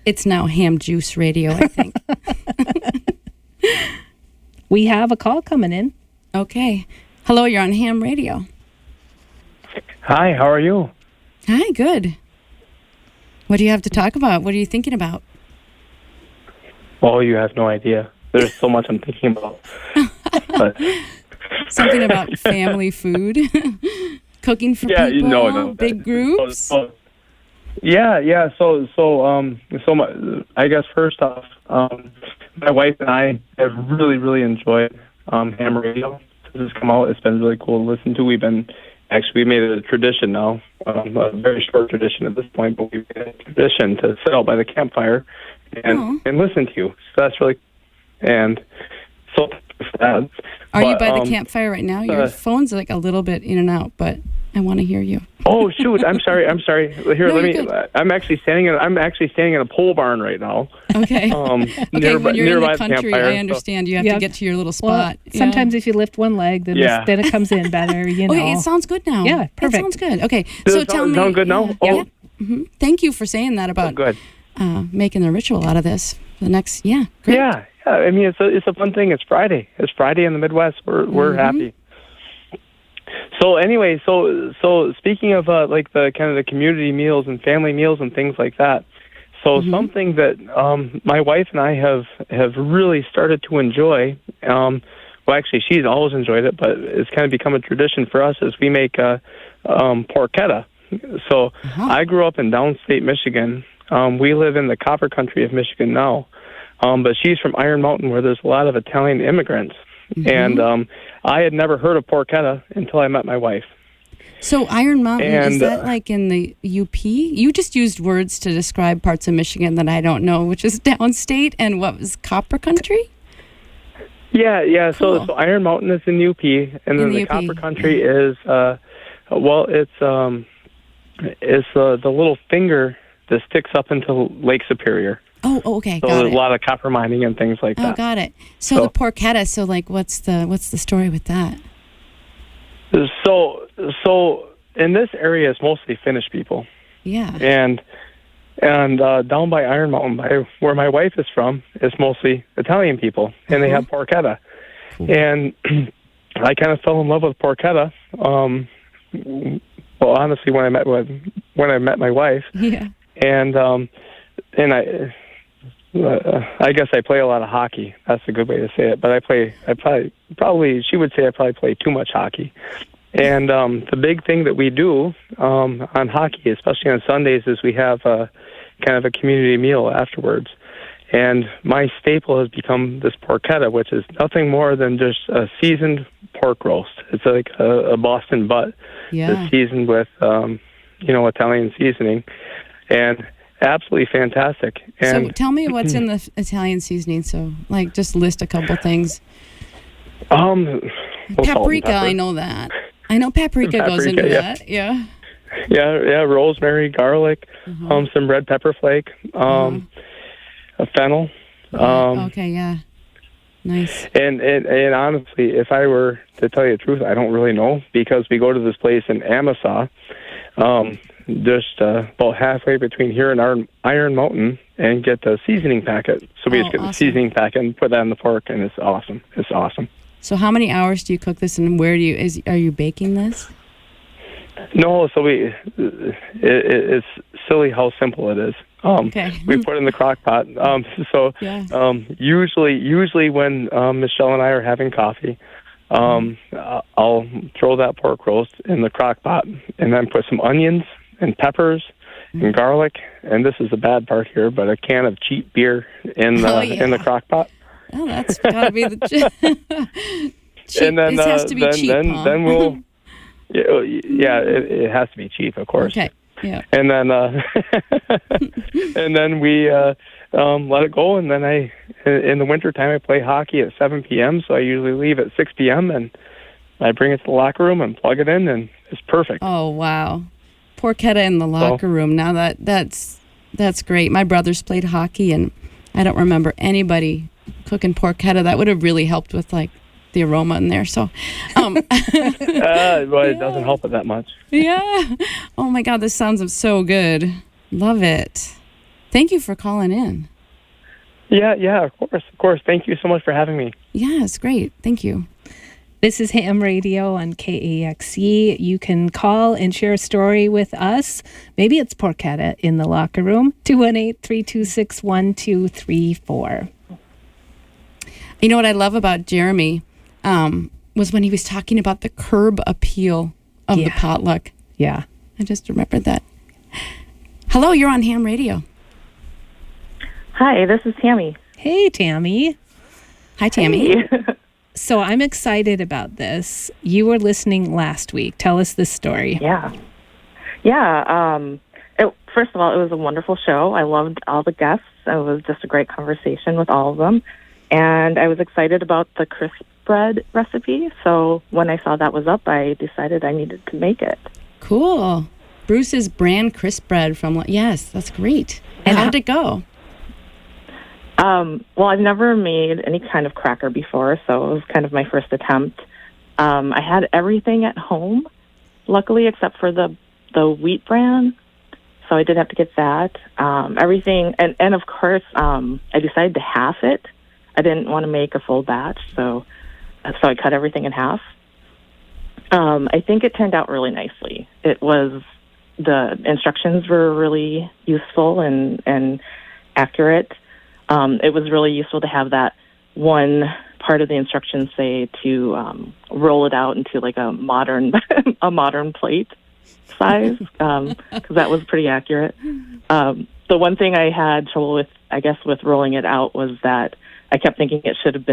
It's now Ham Juice Radio, I think. We have a call coming in. Okay. Hello, you're on Ham Radio. Hi, how are you? Hi, good. What do you have to talk about? What are you thinking about? Oh, you have no idea. There's so much I'm thinking about. But Something about family food, cooking for people, no, big groups. So I guess first off, my wife and I have really, really enjoyed Ham Radio. This has come out. It's been really cool to listen to. We made it a tradition now, a very short tradition at this point, but we've made it a tradition to sit out by the campfire and listen to you. So that's really, and so for that. Are you by the campfire right now? Your phone's like a little bit in and out, but I want to hear you. Oh shoot! I'm sorry. Here, No, let me. you're good. I'm actually standing in a pole barn right now. Okay. Okay, when you're in nearby the country, campfire, I understand you have to get to your little spot. Well, sometimes if you lift one leg, then it comes in better. You know. Okay, it sounds good now. Yeah, perfect. It sounds good. Okay, Does so it tell me. sound good now? Yeah. Thank you for saying that about good. making the ritual out of this for the next. Yeah. Great. Yeah. I mean, it's a fun thing. It's Friday. It's Friday in the Midwest. We're happy. So anyway, so speaking of like the kind of the community meals and family meals and things like that. So something that my wife and I have really started to enjoy. Well, actually, she's always enjoyed it, but it's kind of become a tradition for us. Is we make porchetta. So I grew up in downstate Michigan. We live in the copper country of Michigan now, but she's from Iron Mountain, where there's a lot of Italian immigrants. And I had never heard of porchetta until I met my wife. So Iron Mountain, is that like in the UP? You just used words to describe parts of Michigan that I don't know, which is downstate, and what was copper country? Yeah. Cool. So Iron Mountain is in UP, and then the copper country is, it's the little finger that sticks up into Lake Superior. Oh, okay, So got there's it. a lot of copper mining and things like that. Oh, got it. So the porchetta. So like, what's the story with that? So in this area, it's mostly Finnish people. Yeah. And down by Iron Mountain, by where my wife is from, it's mostly Italian people, and they have porchetta. Cool. And I kind of fell in love with porchetta. Well, honestly, when I met my wife, Yeah. and I guess I play a lot of hockey. That's a good way to say it. But probably she would say I probably play too much hockey. And the big thing that we do on hockey, especially on Sundays, is we have kind of a community meal afterwards. And my staple has become this porchetta, which is nothing more than just a seasoned pork roast. It's like a Boston butt that's seasoned with, Italian seasoning. And absolutely fantastic. And so tell me what's in the Italian seasoning. So, like, just list a couple things. Paprika, I know that. I know paprika goes into that. Yeah. Yeah, rosemary, garlic, some red pepper flake, a fennel. Okay, yeah. Nice. And honestly, if I were to tell you the truth, I don't really know, because we go to this place in Amasa, just about halfway between here and Iron Mountain, and get the seasoning packet. So we just get the seasoning packet and put that on the pork, and it's awesome. It's awesome. So how many hours do you cook this, and where are you baking this? No, so it's silly how simple it is. Okay. We put it in the crock pot. Usually when Michelle and I are having coffee, I'll throw that pork roast in the crock pot, and then put some onions and peppers and garlic, and this is the bad part here, but a can of cheap beer in the crock pot. Oh, that's gotta be the cheap. And then it has to be cheap. Then we'll it has to be cheap, of course. Okay. Yeah. And then and then we let it go, and then in the wintertime I play hockey at 7 p.m., so I usually leave at 6 p.m. and I bring it to the locker room and plug it in, and it's perfect. Oh, wow. Porchetta in the locker room. Now that's great. My brothers played hockey, and I don't remember anybody cooking porchetta. That would have really helped with like the aroma in there. So, it doesn't help it that much. Yeah. Oh my God, this sounds so good. Love it. Thank you for calling in. Yeah, of course. Thank you so much for having me. Yeah, it's great. Thank you. This is Ham Radio on KAXE. You can call and share a story with us. Maybe it's porchetta in the locker room. 218-326-1234. You know what I love about Jeremy was when he was talking about the curb appeal of the potluck. Yeah. I just remembered that. Hello, you're on Ham Radio. Hi, this is Tammy. Hey, Tammy. Hi, Tammy. Hey. So I'm excited about this. You were listening last week. Tell us this story. Yeah. First of all, it was a wonderful show. I loved all the guests. It was just a great conversation with all of them. And I was excited about the crisp bread recipe. So when I saw that was up, I decided I needed to make it. Cool. Bruce's brand crisp bread from, yes, that's great. And how did it go? Well, I've never made any kind of cracker before, so it was kind of my first attempt. I had everything at home, luckily, except for the wheat bran, so I did have to get that. Everything, and of course, I decided to half it. I didn't want to make a full batch, so I cut everything in half. I think it turned out really nicely. The instructions were really useful and accurate. It was really useful to have that one part of the instructions say to roll it out into like a modern plate size, because that was pretty accurate. The one thing I had trouble with, I guess, with rolling it out was that I kept thinking it should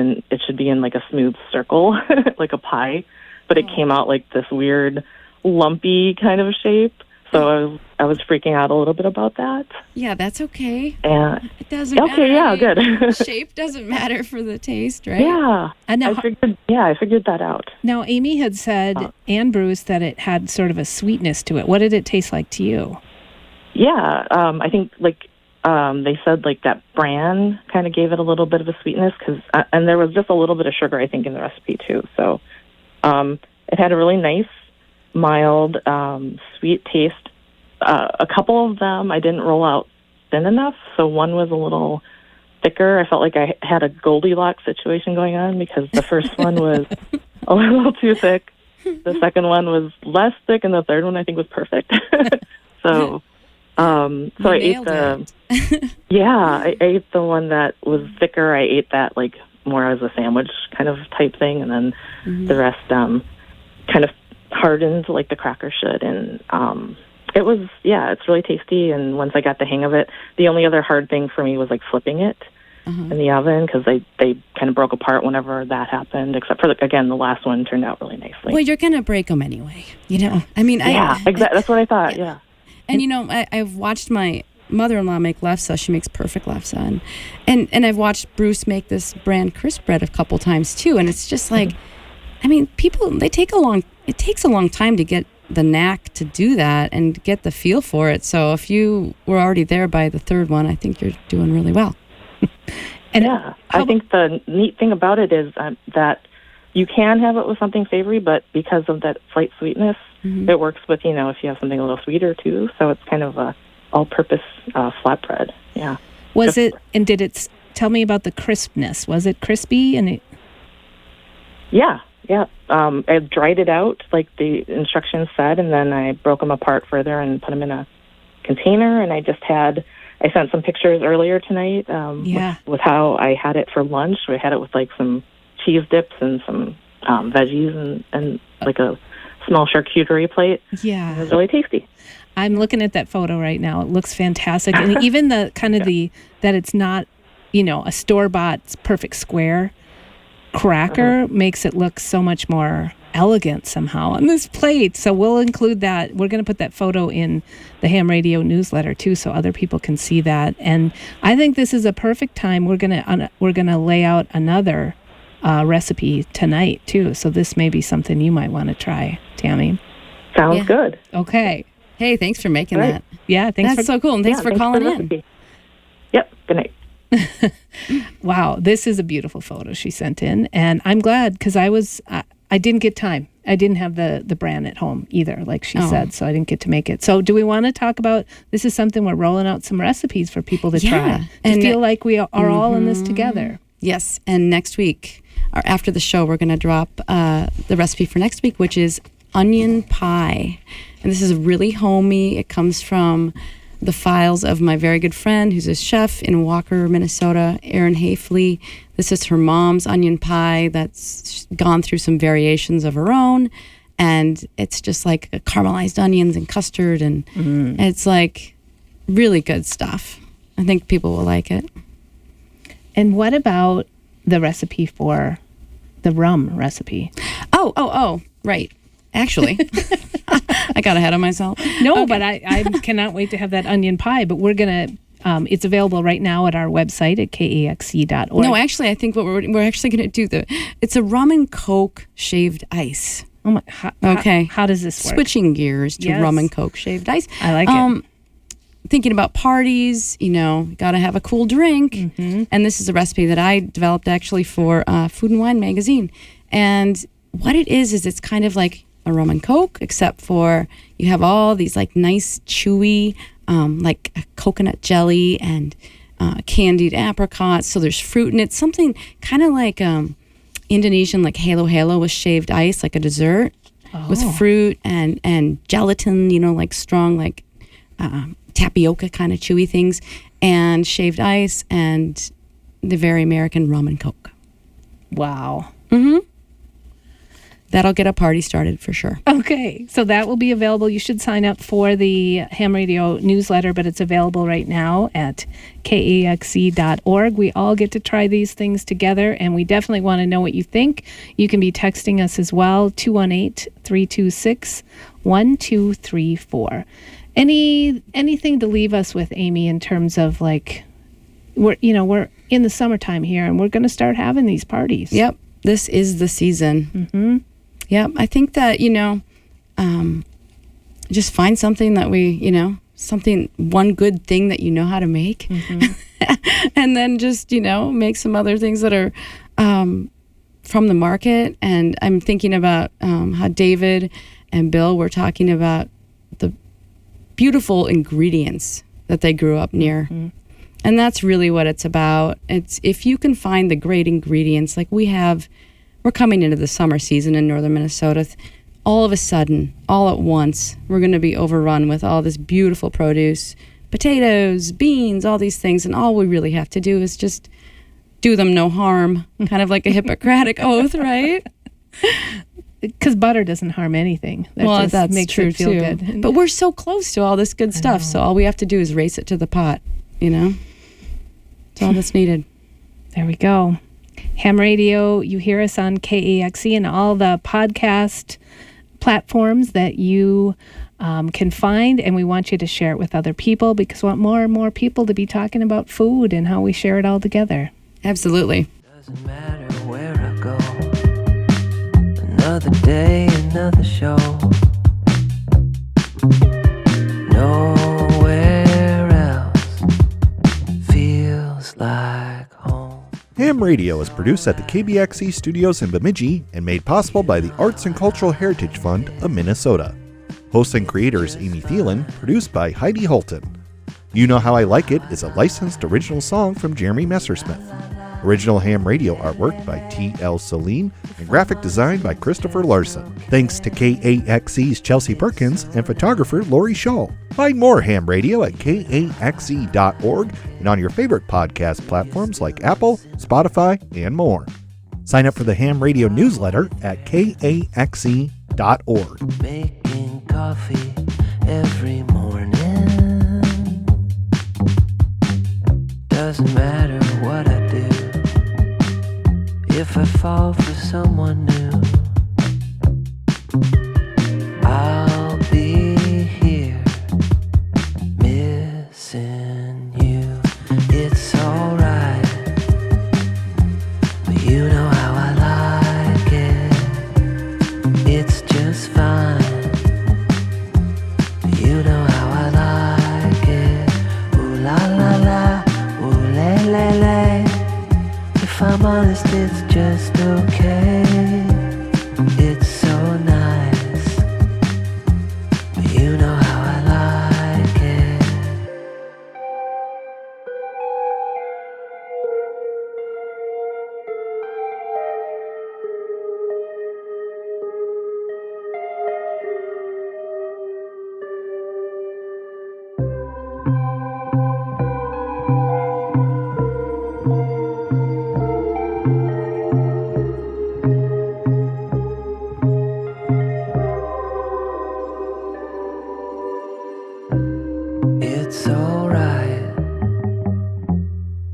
be in like a smooth circle, like a pie, but it came out like this weird lumpy kind of shape. So I was freaking out a little bit about that. Yeah, that's okay. And It doesn't matter. okay, yeah, good. Shape doesn't matter for the taste, right? Yeah, And now, I figured that out. now Amy had said, and Bruce, that it had sort of a sweetness to it. What did it taste like to you? Yeah, I think like they said like that bran kind of gave it a little bit of a sweetness and there was just a little bit of sugar I think in the recipe too. So it had a really nice, mild, sweet taste. A couple of them I didn't roll out thin enough, so one was a little thicker. I felt like I had a Goldilocks situation going on because the first one was a little too thick. The second one was less thick, and the third one I think was perfect. So I ate I ate the one that was thicker. I ate that like more as a sandwich kind of type thing, and then the rest kind of hardened like the cracker should. And it was, it's really tasty. And once I got the hang of it, the only other hard thing for me was like flipping it in the oven because they kind of broke apart whenever that happened. Except for again, the last one turned out really nicely. Well, you're gonna break them anyway, you know. I mean, exactly. That's what I thought. Yeah. And you know, I've watched my mother-in-law make lefse. She makes perfect lefse, and I've watched Bruce make this brand crisp bread a couple times too. And it's just like, I mean, it takes a long time to get the knack to do that and get the feel for it. So if you were already there by the third one, I think you're doing really well. And I think the neat thing about it is that you can have it with something savory, but because of that slight sweetness, it works with, you know, if you have something a little sweeter too. So it's kind of a all-purpose flatbread. Yeah. Did it, tell me about the crispness. Was it crispy? Yeah. I dried it out like the instructions said, and then I broke them apart further and put them in a container. And I sent some pictures earlier tonight with how I had it for lunch. We had it with like some cheese dips and some veggies and like a small charcuterie plate. Yeah. It was really tasty. I'm looking at that photo right now. It looks fantastic. And even the kind of that it's not, you know, a store-bought perfect square cracker makes it look so much more elegant somehow on this plate. So we'll include that. We're going to put that photo in the Ham Radio newsletter too, so other people can see that. And I think this is a perfect time. We're gonna lay out another recipe tonight too. So this may be something you might want to try, Tammy. Sounds good. Okay. Hey, thanks for making that. Yeah, That's so cool, and thanks for calling in. Yep. Good night. Wow, this is a beautiful photo she sent in, and I'm glad because I didn't get time. I didn't have the bran at home either, like she said, so I didn't get to make it. So do we want to talk about, this is something we're rolling out some recipes for people to try, and feel like we are all in this together. Yes, and next week, or after the show, we're going to drop the recipe for next week, which is onion pie. And this is really homey. It comes from the files of my very good friend who's a chef in Walker, Minnesota, Erin Hafley. This is her mom's onion pie that's gone through some variations of her own. And it's just like caramelized onions and custard. And it's like really good stuff. I think people will like it. And what about the recipe for the rum recipe? Oh, right. Actually, I got ahead of myself. No, but I cannot wait to have that onion pie. But we're going to, it's available right now at our website at kaxc.org. No, actually, I think what we're actually going to do, it's a rum and Coke shaved ice. Oh my, how does this work? Switching gears to rum and Coke shaved ice. I like it. Thinking about parties, got to have a cool drink. And this is a recipe that I developed actually for Food and Wine magazine. And what it is it's kind of like a rum and Coke, except for you have all these like nice chewy, like coconut jelly and candied apricots. So there's fruit in it. Something kind of like Indonesian, like halo with shaved ice, like a dessert. with fruit and gelatin, like strong, like tapioca kind of chewy things, and shaved ice, and the very American rum and Coke. Wow. Mm-hmm. That'll get a party started for sure. Okay, so that will be available. You should sign up for the Ham Radio newsletter, but it's available right now at kaxe.org. We all get to try these things together, and we definitely want to know what you think. You can be texting us as well, 218-326-1234. Anything to leave us with, Amy, in terms of like, we're in the summertime here, and we're going to start having these parties. Yep, this is the season. Mm-hmm. Yep, I think that, just find something that one good thing that you know how to make. Mm-hmm. And then just, make some other things that are from the market. And I'm thinking about how David and Bill were talking about the beautiful ingredients that they grew up near. Mm-hmm. And that's really what it's about. It's if you can find the great ingredients, like we're coming into the summer season in northern Minnesota. All of a sudden, all at once, we're going to be overrun with all this beautiful produce, potatoes, beans, all these things. And all we really have to do is just do them no harm, kind of like a Hippocratic oath, right? Because butter doesn't harm anything. That's makes true it feel too. good. But we're so close to all this good stuff. So all we have to do is race it to the pot, That's all that's needed. There we go. Ham Radio, you hear us on KAXE and all the podcast platforms that you can find, and we want you to share it with other people because we want more and more people to be talking about food and how we share it all together. Absolutely. Doesn't matter where I go. Another day, another show. Nowhere else feels like home. Ham Radio is produced at the KBXE studios in Bemidji and made possible by the Arts and Cultural Heritage Fund of Minnesota. Host and creator is Amy Thielen, produced by Heidi Holton. You Know How I Like It is a licensed original song from Jeremy Messersmith. Original Ham Radio artwork by T.L. Celine and graphic design by Christopher Larson. Thanks to KAXE's Chelsea Perkins and photographer Lori Shaw. Find more Ham Radio at kaxe.org and on your favorite podcast platforms like Apple, Spotify, and more. Sign up for the Ham Radio newsletter at kaxe.org. Making coffee every morning. Doesn't matter what I do. If I fall for someone new, I'll be here missing you. It's alright, but you know how I like it. It's just fine, but you know how I like it. Ooh la la la, ooh le le le. If I'm honest, it's just okay. It's so nice, but you know how I like it. It's alright,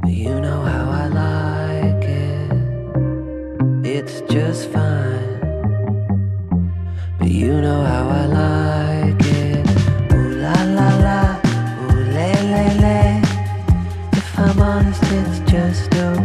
but you know how I like it. It's just fine, but you know how I like it. Ooh la la la, ooh le le le. If I'm honest, it's just okay.